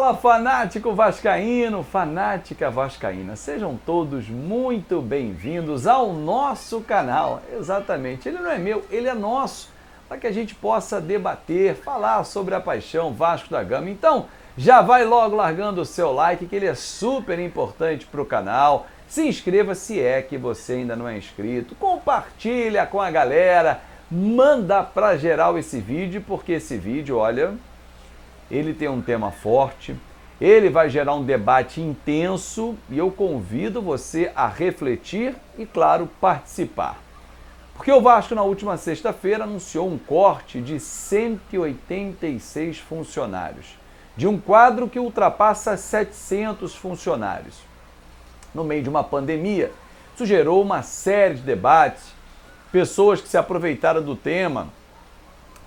Fala, fanático vascaíno, fanática vascaína, sejam todos muito bem-vindos ao nosso canal. Exatamente, ele não é meu, ele é nosso, para que a gente possa debater, falar sobre a paixão Vasco da Gama. Então, já vai logo largando o seu like, que ele é super importante para o canal. Se inscreva se é que você ainda não é inscrito, compartilha com a galera, manda para geral esse vídeo, porque esse vídeo, olha, ele tem um tema forte, ele vai gerar um debate intenso e eu convido você a refletir e, claro, participar. Porque o Vasco, na última sexta-feira, anunciou um corte de 186 funcionários, de um quadro que ultrapassa 700 funcionários. No meio de uma pandemia, isso gerou uma série de debates, pessoas que se aproveitaram do tema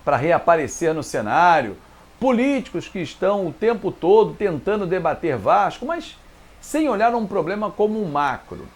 para reaparecer no cenário, políticos que estão o tempo todo tentando debater Vasco, mas sem olhar um problema como um macro,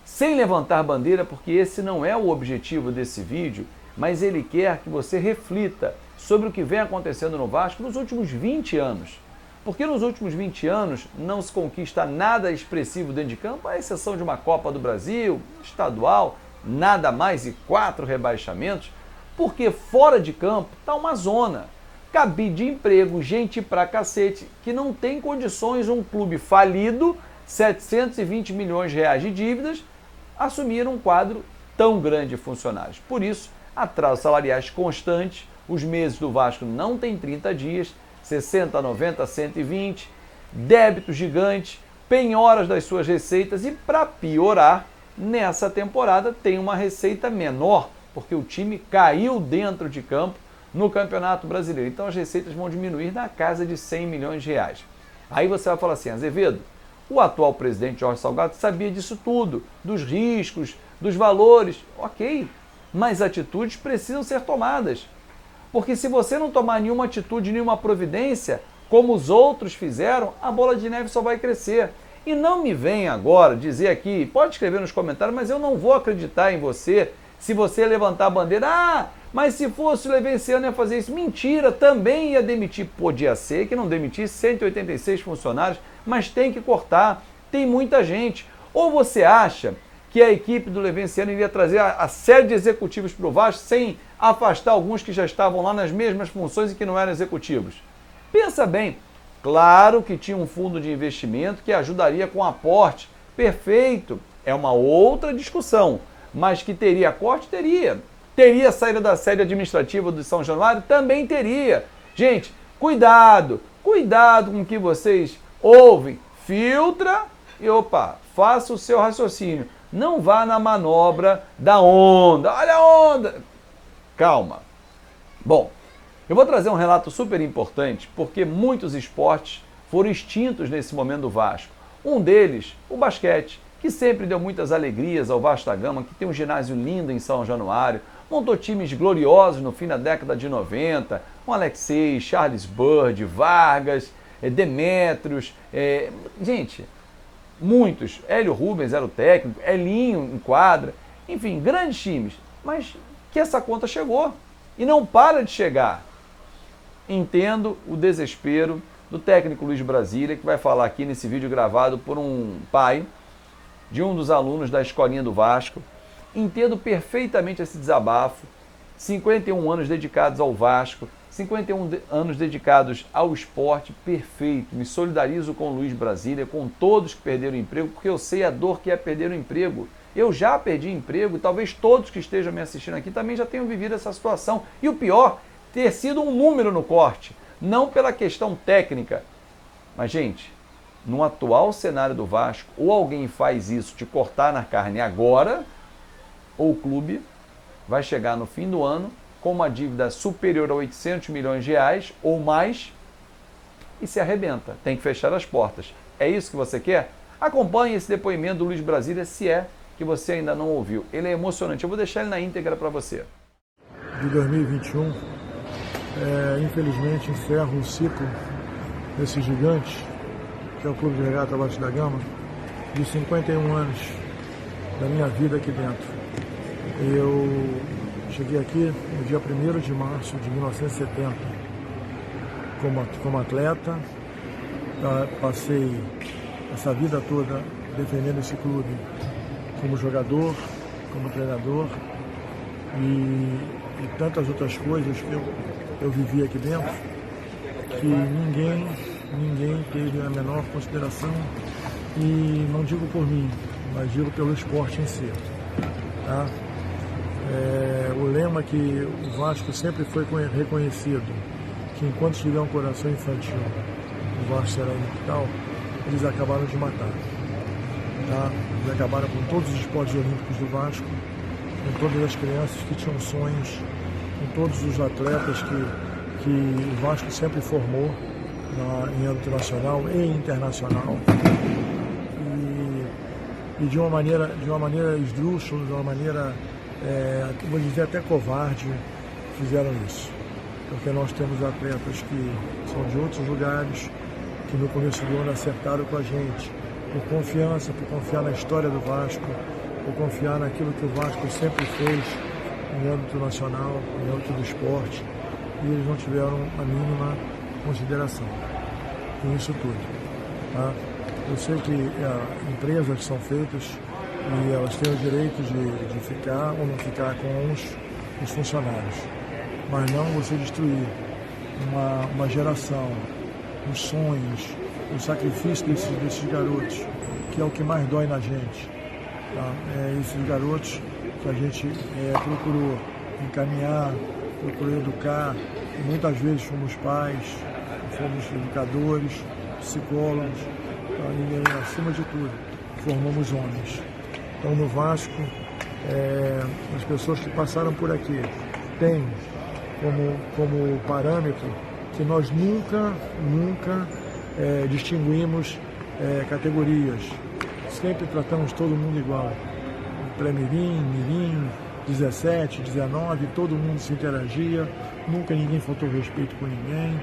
sem levantar bandeira, porque esse não é o objetivo desse vídeo, mas ele quer que você reflita sobre o que vem acontecendo no Vasco nos últimos 20 anos. Porque nos últimos 20 anos não se conquista nada expressivo dentro de campo, à exceção de uma Copa do Brasil, estadual, nada mais e 4 rebaixamentos, porque fora de campo está uma zona. Cabide de emprego, gente pra cacete, que não tem condições, um clube falido, 720 milhões de reais de dívidas, assumir um quadro tão grande de funcionários. Por isso, atrasos salariais constantes, os meses do Vasco não tem 30 dias, 60, 90, 120, débitos gigantes, penhoras das suas receitas e, para piorar, nessa temporada tem uma receita menor, porque o time caiu dentro de campo no Campeonato Brasileiro. Então as receitas vão diminuir na casa de 100 milhões de reais. Aí você vai falar assim, Azevedo, o atual presidente Jorge Salgado sabia disso tudo, dos riscos, dos valores. Ok, mas atitudes precisam ser tomadas. Porque se você não tomar nenhuma atitude, nenhuma providência, como os outros fizeram, a bola de neve só vai crescer. E não me venha agora dizer aqui, pode escrever nos comentários, mas eu não vou acreditar em você se você levantar a bandeira, mas se fosse o Levenciano ia fazer isso. Mentira, também ia demitir. Podia ser que não demitisse 186 funcionários, mas tem que cortar, tem muita gente. Ou você acha que a equipe do Levenciano iria trazer a série de executivos para o Vasco sem afastar alguns que já estavam lá nas mesmas funções e que não eram executivos? Pensa bem, claro que tinha um fundo de investimento que ajudaria com aporte, perfeito, é uma outra discussão, mas que teria corte, teria. Teria saída da sede administrativa do São Januário? Também teria. Gente, cuidado com o que vocês ouvem, filtra e, faça o seu raciocínio. Não vá na manobra da onda. Olha a onda! Calma. Bom, eu vou trazer um relato super importante, porque muitos esportes foram extintos nesse momento do Vasco. Um deles, o basquete, que sempre deu muitas alegrias ao Vasco da Gama, que tem um ginásio lindo em São Januário, montou times gloriosos no fim da década de 90, com Alexei, Charles Bird, Vargas, Demétrios, gente, muitos. Hélio Rubens era o técnico, Elinho em quadra, enfim, grandes times. Mas que essa conta chegou e não para de chegar. Entendo o desespero do técnico Luiz Brasília, que vai falar aqui nesse vídeo gravado por um pai de um dos alunos da escolinha do Vasco. Entendo perfeitamente esse desabafo. 51 anos dedicados ao Vasco, 51 anos dedicados ao esporte, perfeito. Me solidarizo com o Luiz Brasília, com todos que perderam o emprego, porque eu sei a dor que é perder o emprego. Eu já perdi emprego e talvez todos que estejam me assistindo aqui também já tenham vivido essa situação. E o pior, ter sido um número no corte, não pela questão técnica. Mas, gente, no atual cenário do Vasco, ou alguém faz isso de cortar na carne agora, ou o clube vai chegar no fim do ano com uma dívida superior a 800 milhões de reais ou mais e se arrebenta. Tem que fechar as portas. É isso que você quer? Acompanhe esse depoimento do Luiz Brasília, se é que você ainda não ouviu. Ele é emocionante. Eu vou deixar ele na íntegra para você. De 2021, infelizmente, encerra um ciclo desse gigante, que é o Clube de Regata Vasco da Gama, de 51 anos da minha vida aqui dentro. Eu cheguei aqui no dia 1º de março de 1970 como atleta, passei essa vida toda defendendo esse clube como jogador, como treinador e tantas outras coisas que eu vivi aqui dentro, que ninguém teve a menor consideração, e não digo por mim, mas digo pelo esporte em si. Tá? O lema que o Vasco sempre foi reconhecido, que enquanto tiver um coração infantil, o Vasco será imortal, eles acabaram de matar. Tá? Eles acabaram com todos os esportes olímpicos do Vasco, com todas as crianças que tinham sonhos, com todos os atletas que o Vasco sempre formou em âmbito nacional e internacional. E de uma maneira esdrúxula, de uma maneira, vou dizer até covarde, fizeram isso. Porque nós temos atletas que são de outros lugares, que no começo do ano acertaram com a gente, por confiança, por confiar na história do Vasco, por confiar naquilo que o Vasco sempre fez em âmbito nacional, em âmbito do esporte, e eles não tiveram a mínima consideração com isso tudo. Tá? Eu sei que empresas são feitas e elas têm o direito de ficar ou não ficar com os funcionários, mas não você destruir uma geração, os sonhos, o sacrifício desses garotos, que é o que mais dói na gente. Tá? Esses garotos que a gente procurou encaminhar, procurou educar, e muitas vezes fomos pais, fomos educadores, psicólogos, e acima de tudo, formamos homens. Então no Vasco, as pessoas que passaram por aqui têm como parâmetro que nós nunca distinguimos categorias. Sempre tratamos todo mundo igual. Pré-mirim, mirim, 17, 19, todo mundo se interagia, nunca ninguém faltou respeito com ninguém,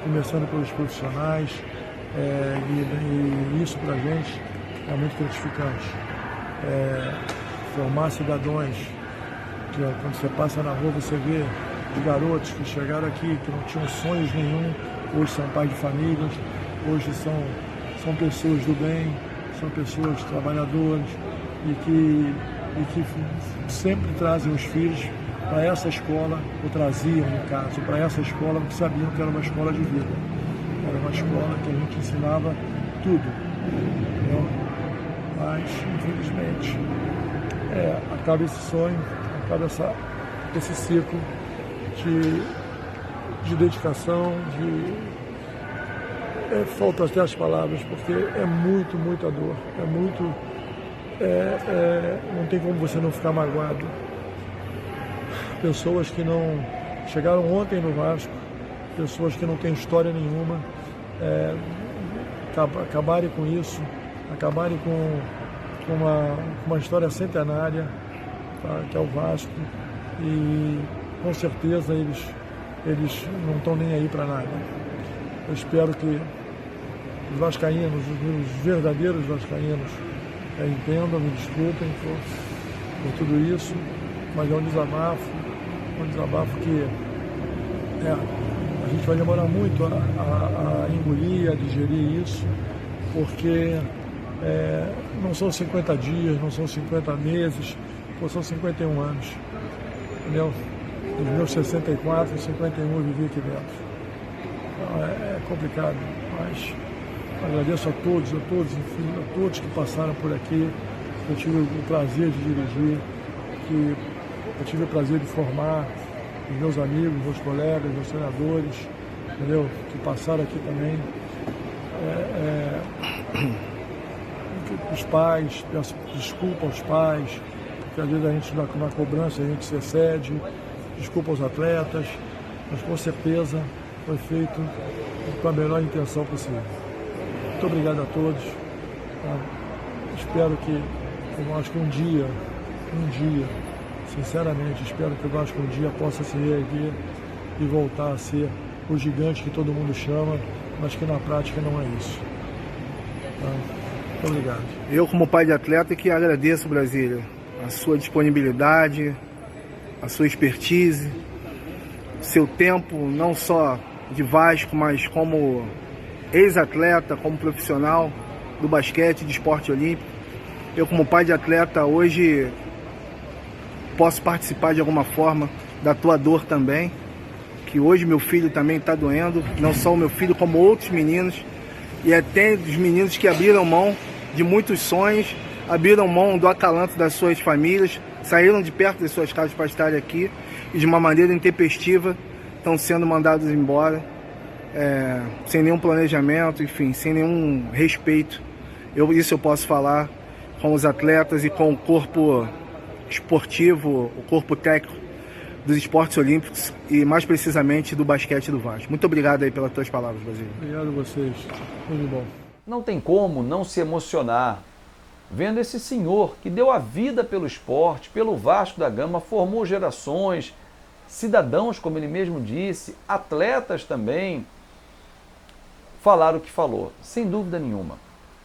começando pelos profissionais, e isso pra gente é muito gratificante. Formar cidadãos, que quando você passa na rua você vê de garotos que chegaram aqui, que não tinham sonhos nenhum, hoje são pais de famílias, hoje são pessoas do bem, são pessoas trabalhadoras e que sempre trazem os filhos para essa escola, ou traziam, no caso, para essa escola, porque sabiam que era uma escola de vida. Era uma escola que a gente ensinava tudo. Entendeu? Mas, infelizmente, acaba esse sonho, acaba esse ciclo de dedicação, faltam até as palavras, porque é muita dor, não tem como você não ficar magoado. Pessoas que não chegaram ontem no Vasco, pessoas que não têm história nenhuma, acabarem com isso, acabarem com uma história centenária, tá, que é o Vasco, e com certeza eles não estão nem aí para nada. Eu espero que os vascaínos, os verdadeiros vascaínos, entendam, me desculpem por tudo isso, mas é um desabafo que a gente vai demorar muito a engolir, a digerir isso, porque não são 50 dias, não são 50 meses, são 51 anos. Entendeu? Dos meus 64, 51 eu vivi aqui dentro. Então, é complicado, mas agradeço a todos, enfim, a todos que passaram por aqui. Eu tive o prazer de dirigir, eu tive o prazer de formar os meus amigos, meus colegas, meus treinadores, entendeu? Que passaram aqui também. Os pais, peço desculpa aos pais, porque às vezes a gente na cobrança a gente se excede, desculpa aos atletas, mas com certeza foi feito com a melhor intenção possível. Muito obrigado a todos. Espero que o Vasco um dia, sinceramente, espero que o Vasco um dia possa se reerguer e voltar a ser o gigante que todo mundo chama, mas que na prática não é isso. Muito obrigado. Eu, como pai de atleta, que agradeço, Brasília, a sua disponibilidade, a sua expertise, seu tempo, não só de Vasco, mas como ex-atleta, como profissional do basquete, de esporte olímpico. Eu, como pai de atleta, hoje posso participar de alguma forma da tua dor também, que hoje meu filho também está doendo, não só o meu filho, como outros meninos, e até os meninos que abriram mão de muitos sonhos, abriram mão do acalanto das suas famílias, saíram de perto das suas casas para estar aqui, e de uma maneira intempestiva estão sendo mandados embora, sem nenhum planejamento, enfim, sem nenhum respeito. Isso eu posso falar com os atletas e com o corpo esportivo, o corpo técnico dos esportes olímpicos e mais precisamente do basquete do Vasco. Muito obrigado aí pelas tuas palavras, Basílio. Obrigado a vocês. Tudo bom. Não tem como não se emocionar vendo esse senhor que deu a vida pelo esporte, pelo Vasco da Gama, formou gerações, cidadãos, como ele mesmo disse, atletas também, falaram o que falou, sem dúvida nenhuma.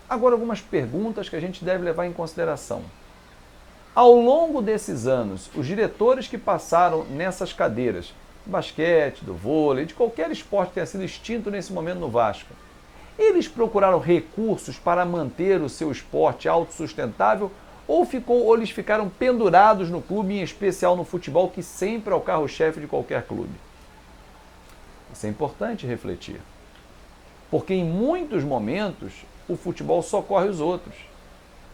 Agora, algumas perguntas que a gente deve levar em consideração. Ao longo desses anos, os diretores que passaram nessas cadeiras, do basquete, do vôlei, de qualquer esporte que tenha sido extinto nesse momento no Vasco, eles procuraram recursos para manter o seu esporte autossustentável ou eles ficaram pendurados no clube, em especial no futebol, que sempre é o carro-chefe de qualquer clube? Isso é importante refletir. Porque em muitos momentos o futebol socorre os outros.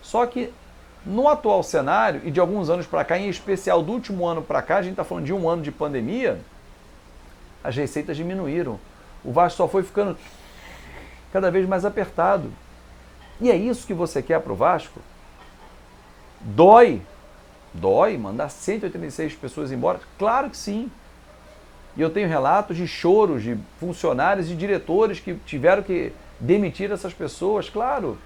Só que no atual cenário, e de alguns anos para cá, em especial do último ano para cá, a gente está falando de um ano de pandemia, as receitas diminuíram. O Vasco só foi ficando cada vez mais apertado. E é isso que você quer para o Vasco? Dói mandar 186 pessoas embora? Claro que sim. E eu tenho relatos de choros de funcionários e diretores que tiveram que demitir essas pessoas, claro.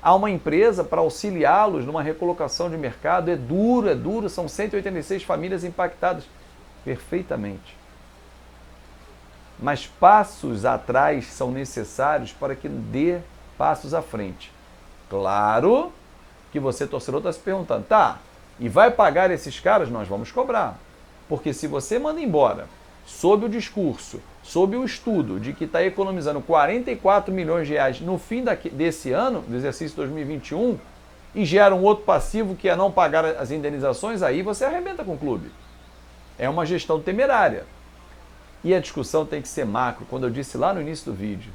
Há uma empresa para auxiliá-los numa recolocação de mercado, é duro, são 186 famílias impactadas. Perfeitamente. Mas passos atrás são necessários para que dê passos à frente. Claro que você, torcedor, está se perguntando, tá, e vai pagar esses caras? Nós vamos cobrar. Porque se você manda embora, sob o discurso, sob o estudo de que está economizando 44 milhões de reais no fim desse ano, do exercício 2021, e gera um outro passivo que é não pagar as indenizações, aí você arrebenta com o clube. É uma gestão temerária. E a discussão tem que ser macro, como eu disse lá no início do vídeo.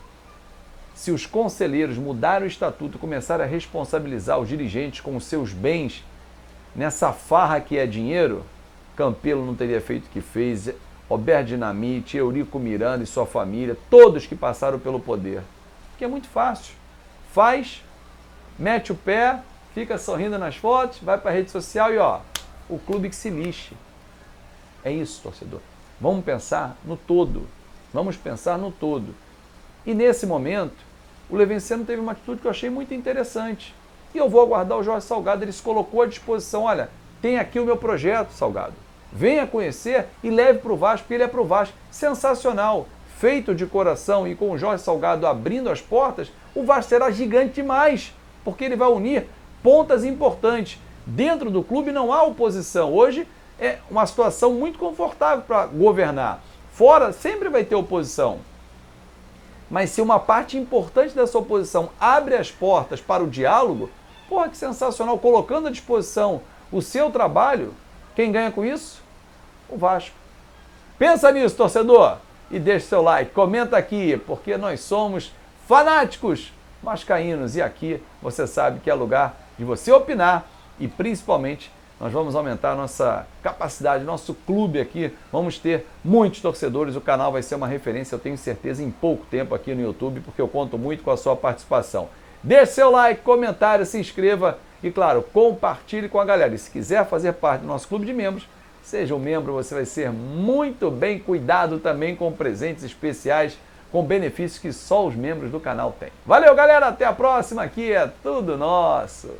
Se os conselheiros mudarem o estatuto e começarem a responsabilizar os dirigentes com os seus bens nessa farra que é dinheiro, Campelo não teria feito o que fez, Roberto Dinamite, Eurico Miranda e sua família, todos que passaram pelo poder. Porque é muito fácil. Faz, mete o pé, fica sorrindo nas fotos, vai para a rede social e o clube que se lixe. É isso, torcedor. Vamos pensar no todo. Vamos pensar no todo. E nesse momento, o Levenciano teve uma atitude que eu achei muito interessante. E eu vou aguardar o Jorge Salgado, ele se colocou à disposição. Olha, tem aqui o meu projeto, Salgado. Venha conhecer e leve para o Vasco, porque ele é para o Vasco. Sensacional. Feito de coração e com o Jorge Salgado abrindo as portas, o Vasco será gigante demais, porque ele vai unir pontas importantes. Dentro do clube não há oposição. Hoje é uma situação muito confortável para governar. Fora sempre vai ter oposição. Mas se uma parte importante dessa oposição abre as portas para o diálogo, porra, que sensacional, colocando à disposição o seu trabalho, quem ganha com isso? O Vasco. Pensa nisso, torcedor, e deixa seu like, comenta aqui, porque nós somos fanáticos vascaínos e aqui você sabe que é lugar de você opinar e principalmente nós vamos aumentar a nossa capacidade, nosso clube aqui, vamos ter muitos torcedores, o canal vai ser uma referência, eu tenho certeza, em pouco tempo aqui no YouTube, porque eu conto muito com a sua participação. Deixe seu like, comentário, se inscreva e, claro, compartilhe com a galera. E se quiser fazer parte do nosso clube de membros, seja um membro, você vai ser muito bem cuidado também com presentes especiais, com benefícios que só os membros do canal têm. Valeu, galera, até a próxima, aqui é tudo nosso!